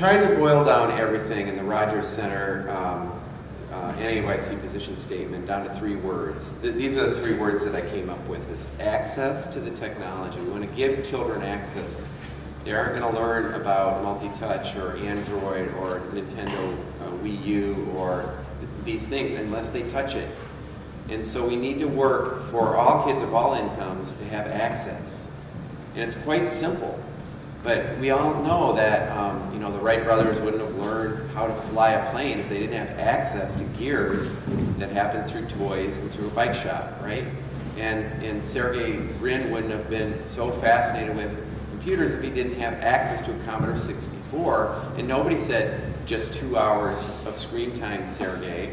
trying to boil down everything in the Rogers Center NAYC position statement down to 3 words. These are the 3 words that I came up with: is access to the technology. We want to give children access. They aren't going to learn about multi-touch or Android or Nintendo Wii U or these things unless they touch it. And so we need to work for all kids of all incomes to have access. And it's quite simple. But we all know that the Wright brothers wouldn't have learned how to fly a plane if they didn't have access to gears that happened through toys and through a bike shop, right? And Sergey Brin wouldn't have been so fascinated with computers if he didn't have access to a Commodore 64. And nobody said, just 2 hours of screen time, Sergey.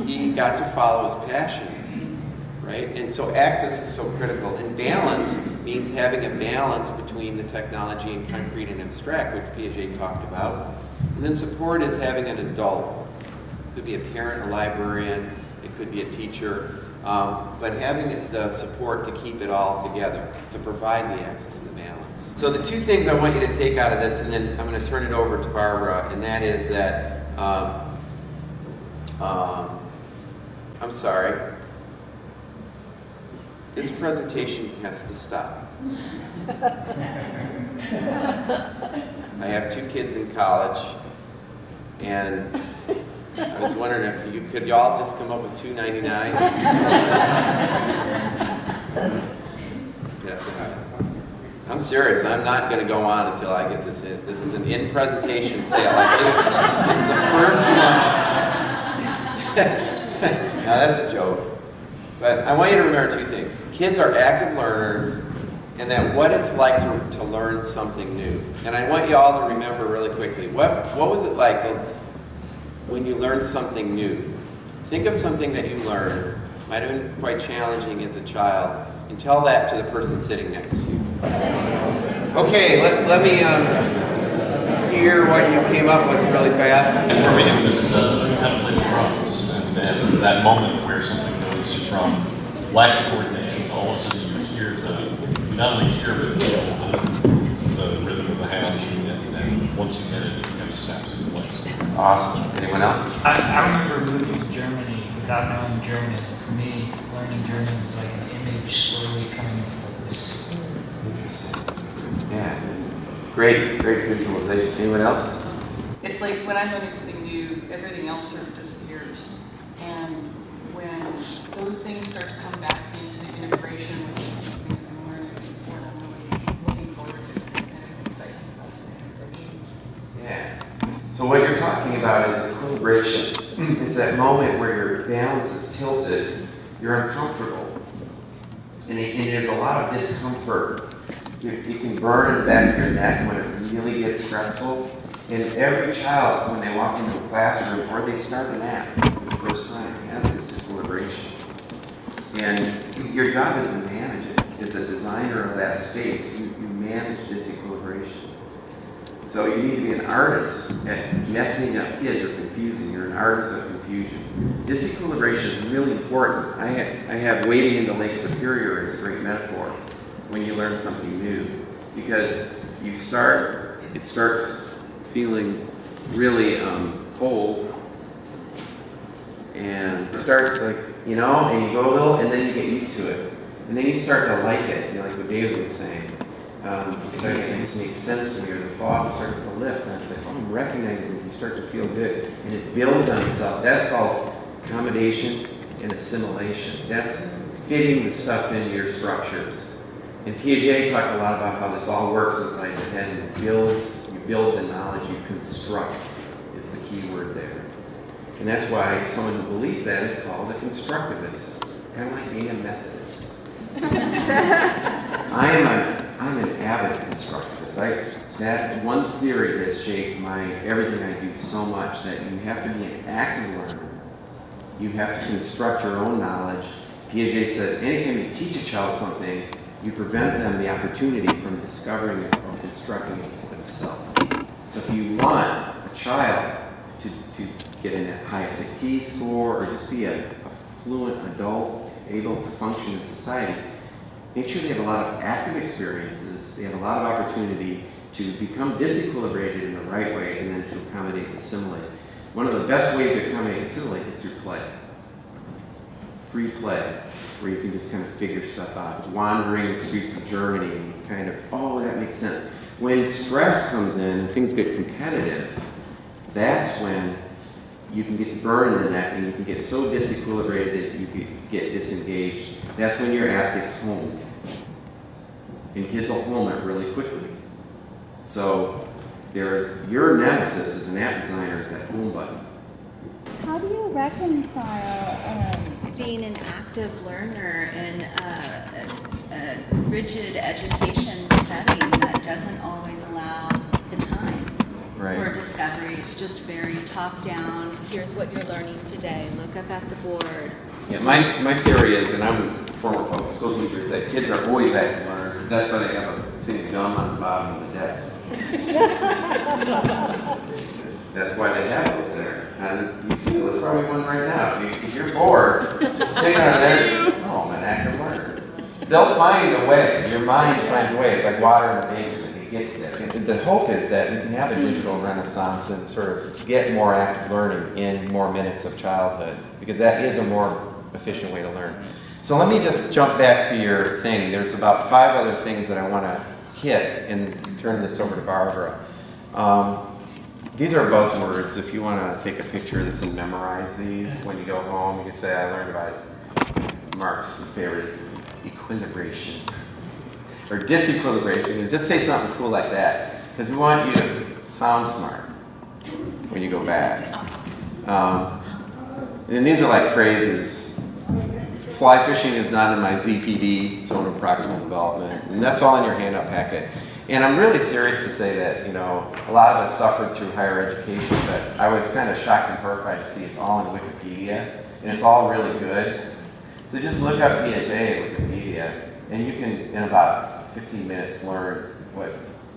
He got to follow his passions, right? And so access is so critical. And balance means having a balance between the technology and concrete and abstract, which Piaget talked about. And then support is having an adult. It could be a parent, a librarian, it could be a teacher, but having the support to keep it all together, to provide the access and the balance. So the 2 things I want you to take out of this, and then I'm going to turn it over to Barbara, and that is that, I'm sorry, this presentation has to stop. I have 2 kids in college, and I was wondering if could y'all just come up with $2.99? Yes, I'm serious. I'm not going to go on until I get this in. This is an in-presentation sale. I think it's the first one. No, that's a joke. But I want you to remember 2 things. Kids are active learners, and that what it's like to learn something new. And I want you all to remember really quickly, what was it like when you learned something new? Think of something that you learned, might have been quite challenging as a child, and tell that to the person sitting next to you. Okay, let me hear what you came up with really fast. And for me, it was how to play the drums, and that moment where something goes from lack of coordination to all of a sudden you hear not only hear but the rhythm of the hands, and once you get it, it kind of snaps into place. That's awesome. Anyone else? I remember moving to Germany without knowing German. And for me, learning German was like an image slowly coming into focus. Yeah, great visualization. Anyone else? It's like when I'm learning something new, everything else sort of disappears. And when those things start to come back into the integration with the things that I'm learning, it's what I'm really looking forward to. It's kind of exciting about the integration. Yeah. So what you're talking about is equilibration. It's that moment where your balance is tilted, you're uncomfortable. And there's a lot of discomfort. You can burn in the back of your neck when it really gets stressful. And every child, when they walk into a classroom or they start an app for the first time, has this equilibration. And your job is to manage it. As a designer of that space, you manage this equilibration. So you need to be an artist at messing up kids or confusing. You're an artist of confusion. This equilibration is really important. I have wading into Lake Superior as a great metaphor when you learn something new, because it starts feeling really cold, and it starts like, and you go a little, and then you get used to it, and then you start to like it. Like what David was saying. He started saying, this makes sense to me, or the fog starts to lift, and I was like, I'm recognizing this, you start to feel good, and it builds on itself. That's called accommodation and assimilation. That's fitting the stuff into your structures. And Piaget talked a lot about how this all works inside the head, and you build the knowledge, you construct is the key word there. And that's why someone who believes that is called a constructivist. It's kind of like being a Methodist. I'm an avid constructivist. That one theory has shaped everything I do so much, that you have to be an active learner. You have to construct your own knowledge. Piaget said, anytime you teach a child something, you prevent them the opportunity from discovering it or constructing it themselves. So if you want a child to get in a high SAT score or just be a fluent adult able to function in society, make sure they have a lot of active experiences, they have a lot of opportunity to become disequilibrated in the right way and then to accommodate and assimilate. One of the best ways to accommodate and assimilate is through play. Free play, where you can just kind of figure stuff out. Wandering the streets of Germany and kind of, oh, that makes sense. When stress comes in and things get competitive, that's when you can get burned in the neck and you can get so disequilibrated that you can get disengaged. That's when your app gets home. And kids will home it really quickly. So your nemesis as an app designer is that home button. How do you reconcile being an active learner in a rigid education setting that doesn't always allow the time for discovery? It's just very top-down. Here's what you're learning today. Look up at the board. Yeah, my theory is, and I'm a former public school teacher, is that kids are always active learners. That's why they have a thing of gum on the bottom of the desk. That's why they have those there. And you feel there's probably one right now. If you're bored, just stick on there. Oh, I'm an active learner. They'll find a way. Your mind finds a way. It's like water in the basement. It gets there. And the hope is that we can have a digital renaissance and sort of get more active learning in more minutes of childhood, because that is a more efficient way to learn. So let me just jump back to your thing. There's about 5 other things that I want to hit and turn this over to Barbara. These are buzzwords. If you want to take a picture of this and memorize these when you go home, you can say, I learned about Mark's favorite is equilibration or disequilibration. Just say something cool like that, because we want you to sound smart when you go back. And these are like phrases. Fly fishing is not in my ZPD, zone of proximal development, and that's all in your handout packet. And I'm really serious to say that, you know, a lot of us suffered through higher education, but I was kind of shocked and horrified to see it's all in Wikipedia, and it's all really good. So just look up Piaget in Wikipedia, and you can, in about 15 minutes, learn what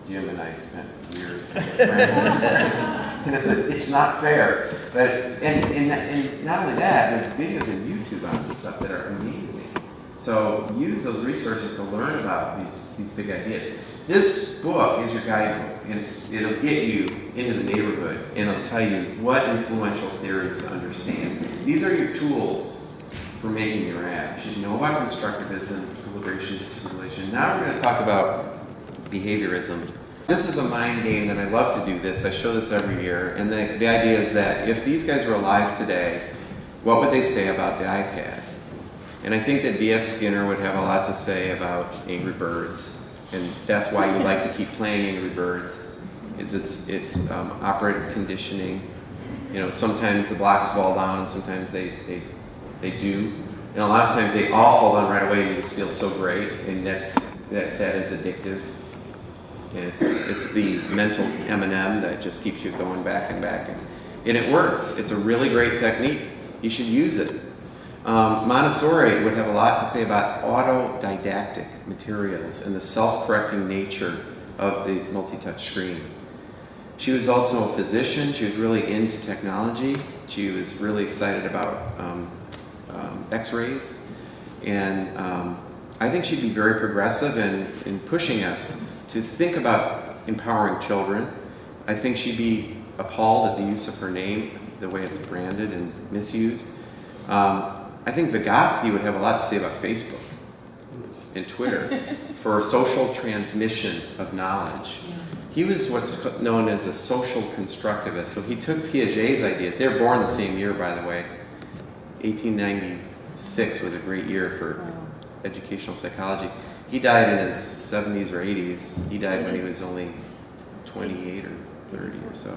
Jim and I spent years trying to learn. And it's not fair. But, and not only that, there's videos on YouTube on this stuff that are amazing. So use those resources to learn about these big ideas. This book is your guidebook, and it'll get you into the neighborhood, and it'll tell you what influential theories to understand. These are your tools for making your app. You should know about constructivism, equilibration, disequilibration. Now we're going to talk about behaviorism. This is a mind game, and I love to do this. I show this every year, and the idea is that if these guys were alive today, what would they say about the iPad? And I think that B.F. Skinner would have a lot to say about Angry Birds. And that's why you like to keep playing Angry Birds, is it's operant conditioning. You know, sometimes the blocks fall down, and sometimes they do. And a lot of times they all fall down right away, and you just feel so great, and that is addictive. And it's the mental M&M that just keeps you going back and back. And it works. It's a really great technique. You should use it. Montessori would have a lot to say about autodidactic materials and the self-correcting nature of the multi-touch screen. She was also a physician. She was really into technology. She was really excited about X-rays. And I think she'd be very progressive in pushing us to think about empowering children. I think she'd be appalled at the use of her name, the way it's branded and misused. I think Vygotsky would have a lot to say about Facebook and Twitter for social transmission of knowledge. He was what's known as a social constructivist. So he took Piaget's ideas. They were born the same year, by the way. 1896 was a great year for educational psychology. He died in his 70s or 80s. He died when he was only 28 or 30 or so.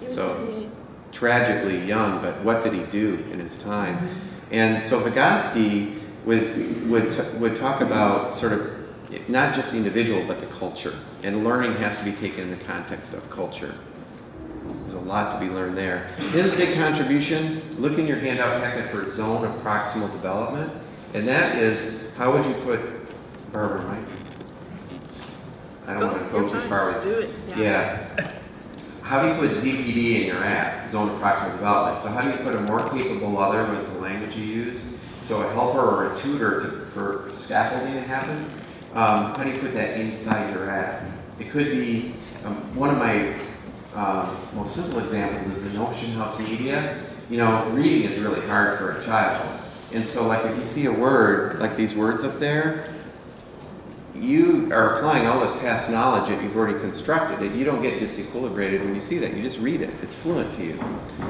So tragically young, but what did he do in his time? And so Vygotsky would talk about sort of not just the individual, but the culture. And learning has to be taken in the context of culture. There's a lot to be learned there. His big contribution, look in your handout packet for zone of proximal development. And that is, how would you put, Barbara, Mike? I don't want to go too far with Do it. Yeah. How do you put ZPD in your app, zone of proximal development? So how do you put a more capable other, was the language you used? So a helper or a tutor for scaffolding to happen? How do you put that inside your app? It could be one of my most simple examples is in Ocean House Media. You know, reading is really hard for a child. And so like if you see a word, like these words up there, you are applying all this past knowledge that you've already constructed. You don't get disequilibrated when you see that. You just read it. It's fluent to you.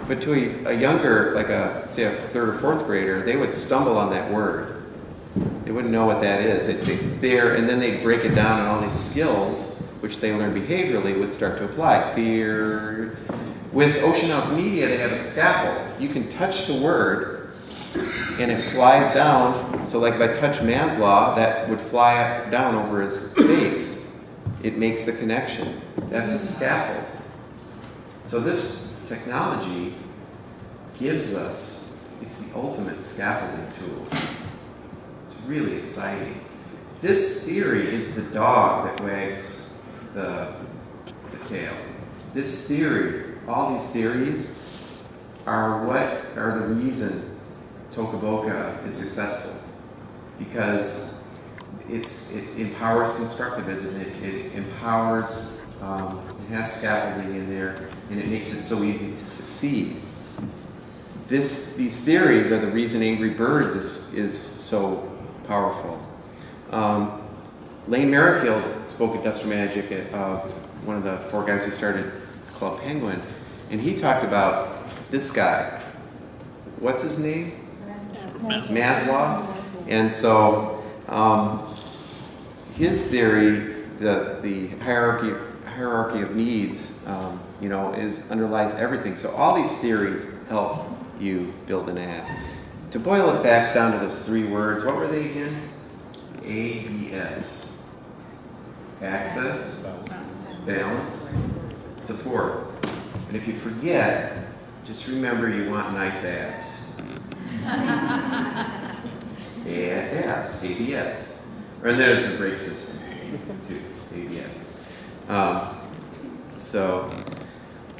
But to a younger, like say a third or fourth grader, they would stumble on that word. They wouldn't know what that is. They'd say fear, and then they'd break it down, and all these skills, which they learn behaviorally, would start to apply. Fear. With Ocean House Media, they have a scaffold. You can touch the word, and it flies down. So like if I touch Maslow, that would fly up, down over his face. It makes the connection. That's a scaffold. So this technology gives us, it's the ultimate scaffolding tool. It's really exciting. This theory is the dog that wags the tail. This theory, all these theories, are what are the reason Tokaboka is successful. Because it empowers constructivism, it empowers, it has scaffolding in there, and it makes it so easy to succeed. These theories are the reason Angry Birds is so powerful. Lane Merrifield spoke at Duster Magic at one of the four guys who started Club Penguin, and he talked about this guy. What's his name? Maslow. And so his theory, the hierarchy of needs, underlies everything. So all these theories help you build an app. To boil it back down to those three words, what were they again? ABS. Access, balance, support. And if you forget, just remember you want nice abs. Abs, ABS. And there's the brake system, too, ABS. So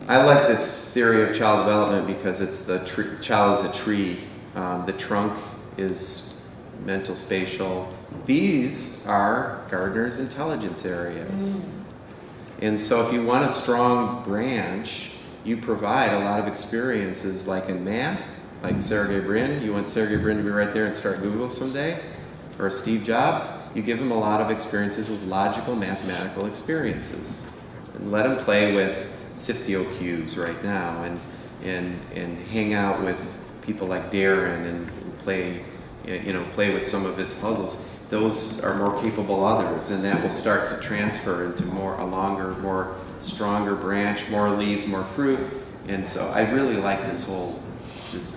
I like this theory of child development because it's the child is a tree. The trunk is mental, spatial. These are Gardner's intelligence areas. And so if you want a strong branch, you provide a lot of experiences like in math, like Sergey Brin. You want Sergey Brin to be right there and start Google someday? Or Steve Jobs? You give him a lot of experiences with logical mathematical experiences. And let him play with Siftio cubes right now and hang out with people like Darren and play with some of his puzzles. Those are more capable others, and that will start to transfer into a longer, more stronger branch, more leaves, more fruit. And so I really like this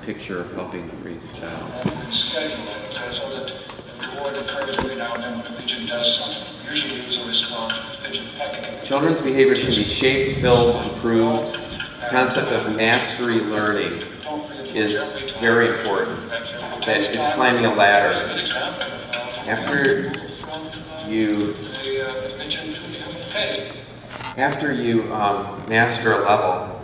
picture of helping raise a child. Schedule it so that the reward occurs every now and then when a pigeon does something. Usually there's a response with pigeon pecking. Children's behaviors can be shaped, filled, improved. The concept of mastery learning is very important. That it's climbing a ladder. After you master a level,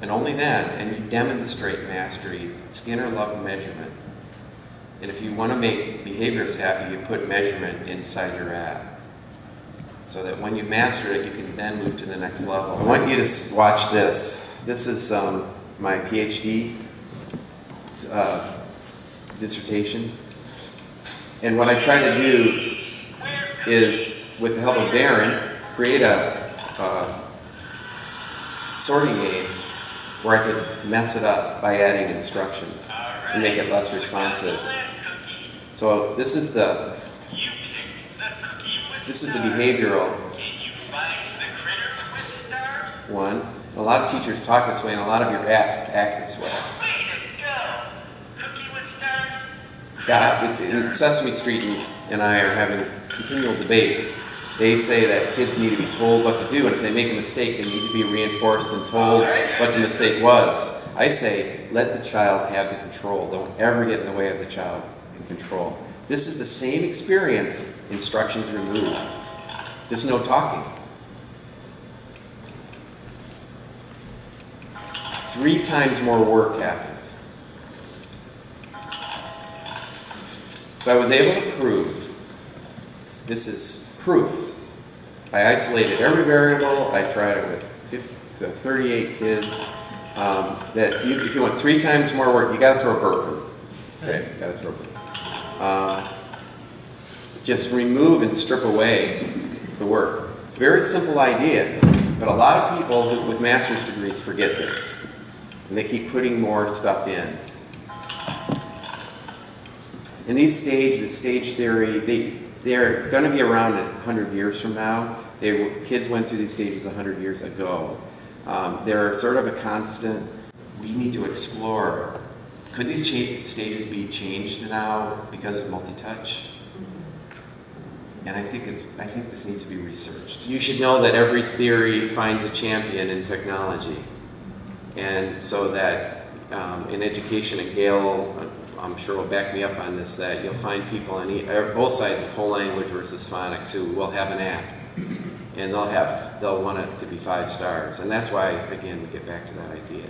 and only then, and you demonstrate mastery, Skinner loved measurement. And if you want to make behaviors happy, you put measurement inside your app. So that when you've mastered it, you can then move to the next level. I want you to watch this. This is my PhD dissertation. And what I try to do is, with the help of Darren, create a sorting game where I could mess it up by adding instructions and make it less responsive. So this is the behavioral one. A lot of teachers talk this way, and a lot of your apps act this way. In Sesame Street and I are having a continual debate. They say that kids need to be told what to do, and if they make a mistake, they need to be reinforced and told what the mistake was. I say, let the child have the control. Don't ever get in the way of the child in control. This is the same experience, instructions removed. There's no talking. 3 times more work happened. So I was able to prove, this is proof, I isolated every variable. I tried it with 38 kids. If you want 3 times more work, you got to throw a burp in. Okay, got to throw a burp. Just remove and strip away the work. It's a very simple idea, but a lot of people with master's degrees forget this, and they keep putting more stuff in. And the stage theory, they're going to be around 100 years from now. Kids went through these stages 100 years ago. They're sort of a constant. We need to explore. Could these stages be changed now because of multi-touch? And I think this needs to be researched. You should know that every theory finds a champion in technology. And so that in education, and Gail, I'm sure will back me up on this, that you'll find people on both sides of whole language versus phonics who will have an app. And they'll want it to be 5 stars. And that's why, again, we get back to that idea.